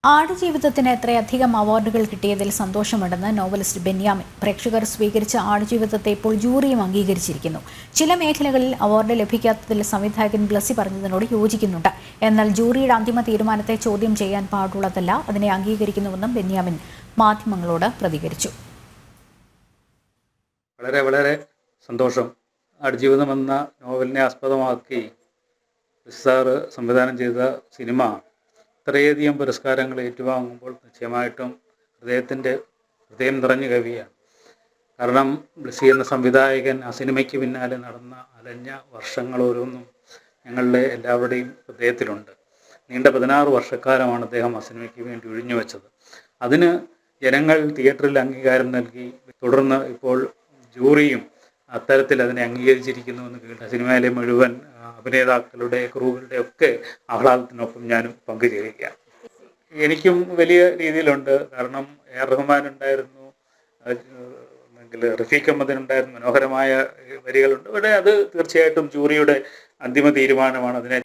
ആടുജീവിതത്തിന് എത്രയധികം അവാർഡുകൾ കിട്ടിയതിൽ സന്തോഷമുണ്ടെന്ന് നോവലിസ്റ്റ് ബെന്യാമിൻ. പ്രേക്ഷകർ സ്വീകരിച്ച ആടുജീവിതത്തെ ഇപ്പോൾ ജൂറിയും അംഗീകരിച്ചിരിക്കുന്നു. ചില മേഖലകളിൽ അവാർഡ് ലഭിക്കാത്തതിൽ സംവിധായകൻ ബ്ലസ്സി പറഞ്ഞതിനോട് യോജിക്കുന്നുണ്ട്. എന്നാൽ ജൂറിയുടെ അന്തിമ തീരുമാനത്തെ ചോദ്യം ചെയ്യാൻ പാടുള്ളതല്ല, അതിനെ അംഗീകരിക്കുന്നുവെന്നും ബെന്യാമിൻ മാധ്യമങ്ങളോട് പ്രതികരിച്ചു. വളരെ വളരെ സന്തോഷം. ആടുജീവിതം എന്ന നോവലിനെ ആസ്പദമാക്കി സാറ് സംവിധാനം ചെയ്ത സിനിമ ഇത്രയധികം പുരസ്കാരങ്ങൾ ഏറ്റുവാങ്ങുമ്പോൾ നിശ്ചയമായിട്ടും ഹൃദയം നിറഞ്ഞു കവിയാണ്. കാരണം ബ്ലസ്സി എന്ന സംവിധായകൻ ആ സിനിമയ്ക്ക് പിന്നാലെ നടന്ന അലഞ്ഞ വർഷങ്ങൾ ഓരോന്നും ഞങ്ങളുടെ എല്ലാവരുടെയും ഹൃദയത്തിലുണ്ട്. നീണ്ട 16 വർഷക്കാലമാണ് അദ്ദേഹം ആ സിനിമയ്ക്ക് വേണ്ടി ഒഴിഞ്ഞു വെച്ചത്. അതിന് ജനങ്ങൾ തിയേറ്ററിൽ അംഗീകാരം നൽകി. തുടർന്ന് ഇപ്പോൾ ജൂറിയും അത്തരത്തിൽ അതിനെ അംഗീകരിച്ചിരിക്കുന്നുവെന്ന് കേട്ട സിനിമയിലെ മുഴുവൻ അഭിനേതാക്കളുടെ ക്രൂകളുടെ ഒക്കെ ആഹ്ലാദത്തിനൊപ്പം ഞാനും പങ്കുചേരുകയാണ്. എനിക്കും വലിയ രീതിയിലുണ്ട്. കാരണം AR റഹ്മാൻ ഉണ്ടായിരുന്നു, അല്ലെങ്കിൽ റഫീഖ് അഹമ്മദിനുണ്ടായിരുന്നു, മനോഹരമായ വരികളുണ്ട്. ഇവിടെ അത് തീർച്ചയായിട്ടും ജൂറിയുടെ അന്തിമ തീരുമാനമാണ്. അതിനെ